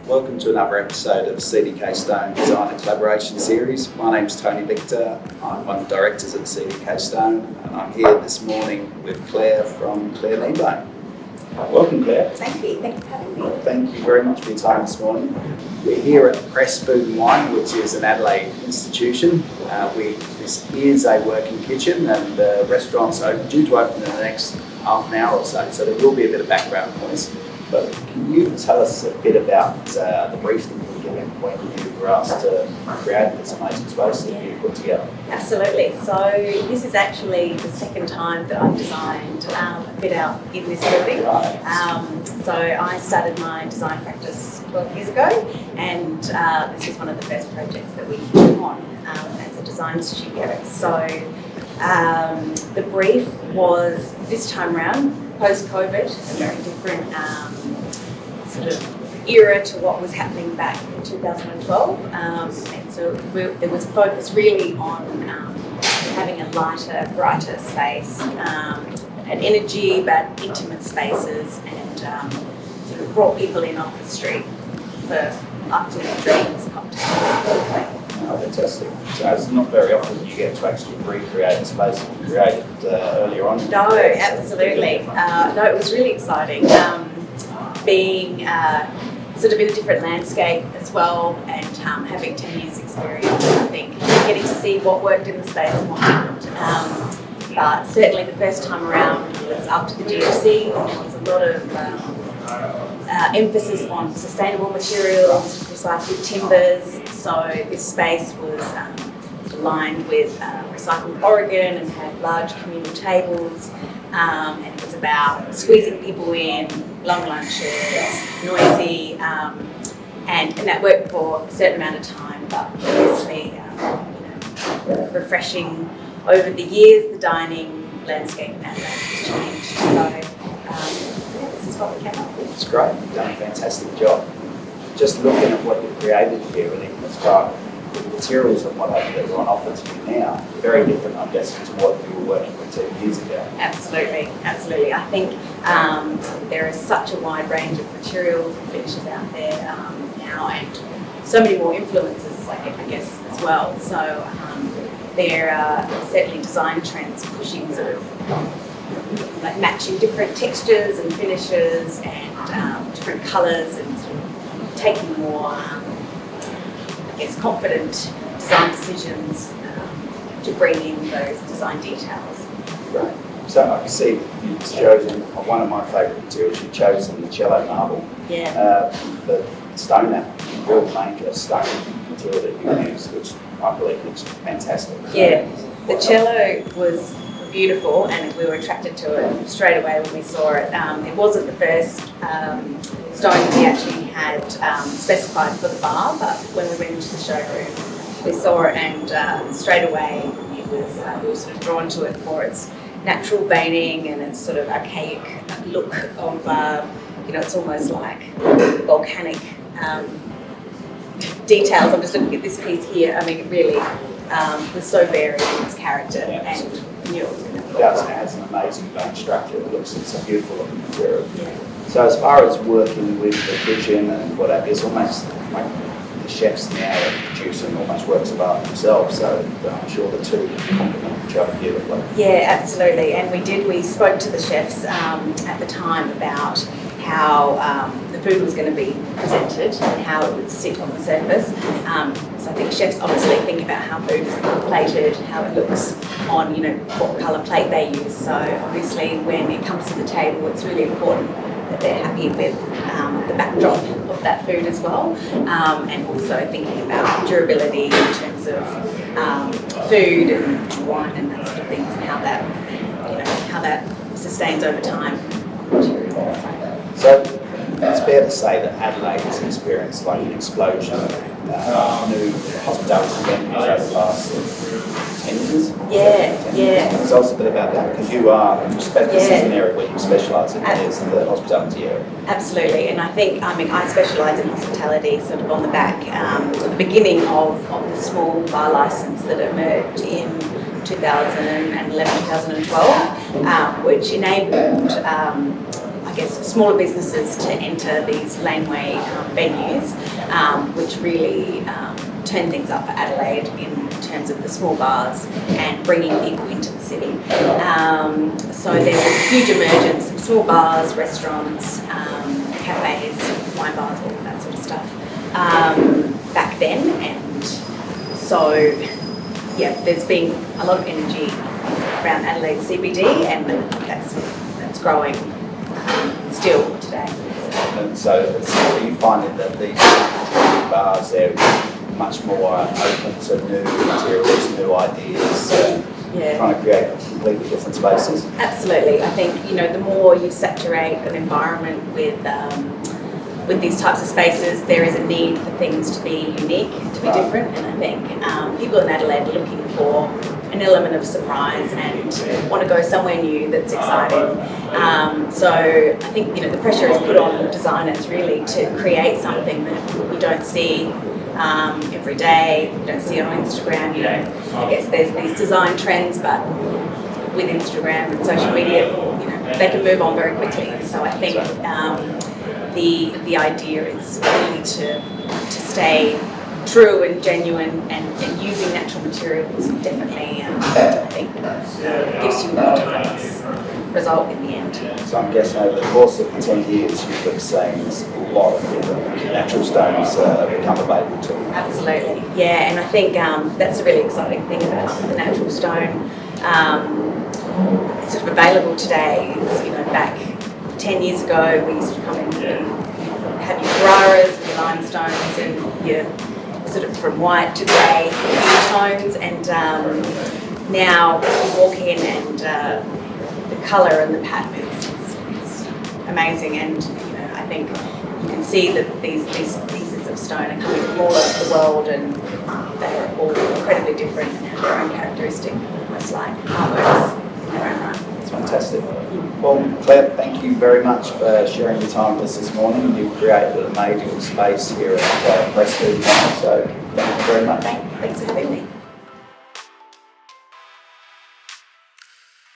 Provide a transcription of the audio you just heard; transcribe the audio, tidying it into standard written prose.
Welcome to another episode of CDK Stone Designer Collaboration Series. My name's Tony Victor. I'm one of the directors at CDK Stone, and I'm here this morning with Claire from Kneebone. Welcome, Claire. Thank you. Thank you for having me. Thank you very much for your time this morning. We're here at Press Food and Wine, which is an Adelaide institution. This is a working kitchen, and the restaurant's due to open in the next half an hour or so there will be a bit of background noise. But can you tell us a bit about the brief that you were given when you were asked to create this amazing space that you put together? Absolutely. So this is actually the second time that I've designed a fit out in this building. Right. So I started my design practice 12 years ago, and this is one of the first projects that we took on as a design studio. So the brief was this time round, post-COVID, a very different sort of era to what was happening back in 2012. And so there was a focus really on having a lighter, brighter space, and energy, but intimate spaces, and sort of brought people in off the street for afternoon drinks, cocktails. Oh, fantastic. So it's not very often you get to actually recreate a space that you created earlier on. No, absolutely. No, it was really exciting. Being sort of in a different landscape as well, and having 10 years experience, I think, getting to see what worked in the space and what didn't. But certainly the first time around was after the GFC. There was a lot of emphasis on sustainable materials, recycled timbers. So this space was aligned with Recycled Oregon and had large communal tables, and it was about squeezing people in, long lunches, noisy, and that worked for a certain amount of time, but obviously refreshing over the years. The dining landscape in Adelaide has changed. So this is what we came up with. It's great. You've done a fantastic job. Just looking at what you've created here, and even as far as the materials and what that are on offer to you now, very different, I'm guessing, to what you were working with 2 years ago. Absolutely, absolutely. I think there is such a wide range of materials and finishes out there now, and so many more influences, I guess, as well. So there are certainly design trends pushing sort of like matching different textures and finishes and different colours, and sort of taking more, confident design decisions to bring in those design details. Right. So I can see you've chosen one of my favourite materials. You've chosen the Cello Marble. Yeah. The stone, that real major stone material that you use, which I believe looks fantastic. Yeah. The cello was beautiful, and we were attracted to it straight away when we saw it. It wasn't the first stone that we actually had specified for the bar, but when we went into the showroom, we saw it, and straight away we were sort of drawn to it for its natural veining and its sort of archaic look of, it's almost like volcanic details. I'm just looking at this piece here. I mean, it really was so varied in its character, and knew it was going to be. It does, and it has an amazing bone structure. It's a beautiful looking material. Yeah. So as far as working with the kitchen and what have you, it's almost like the chefs now are producing almost works of art themselves, so I'm sure the two complement each other beautifully. Yeah, absolutely. And we spoke to the chefs at the time about how the food was going to be presented and how it would sit on the surface. So I think chefs obviously think about how food is plated, how it looks on, what colour plate they use. So obviously when it comes to the table, it's really important that they're happy with the backdrop of that food as well, and also thinking about durability in terms of food and wine and that sort of things, and how that sustains over time. So it's fair to say that Adelaide has experienced like an explosion of new hospitality venues over the last 10 years. Yeah. Tell us a bit about that, because this is an area where you specialise in, is the hospitality area. Absolutely, and I think, I specialise in hospitality sort of on the back, at the beginning of the small bar licence that emerged in 2011, 2012, which enabled guess, smaller businesses to enter these laneway venues, which really turn things up for Adelaide in terms of the small bars and bringing people into the city. So there was a huge emergence of small bars, restaurants, cafes, wine bars, all of that sort of stuff back then. And so, yeah, there's been a lot of energy around Adelaide CBD, and that's growing still today. And so are you finding that these bars, they're much more open to new materials, new ideas, trying to create completely different spaces? Absolutely. I think, the more you saturate an environment with these types of spaces, there is a need for things to be unique, to be different, and I think people in Adelaide are looking for an element of surprise and want to go somewhere new that's exciting. So I think the pressure is put on designers really to create something that you don't see every day. You don't see it on Instagram. I guess there's these design trends, but with Instagram and social media, they can move on very quickly. So I think the idea is really to stay true and genuine and using natural materials definitely, I think, gives you a more timeless result in the end. So I'm guessing over the course of the 10 years, you've seen a lot of different natural stones become available to you. Absolutely, yeah, and I think that's a really exciting thing about the natural stone. It's sort of available today. It's, back 10 years ago, we used to come in and have your Carraras and your limestones and your sort of from white to grey tones, and now you walk in and the colour and the pattern is amazing, and I think you can see that these pieces of stone are coming from all over the world, and they're all incredibly different and have their own characteristic, almost like artworks in their own right. It's fantastic. Well, Claire, thank you very much for sharing your time with us this morning. You've created an amazing space here at Press Food, so thank you very much. Thanks for having me.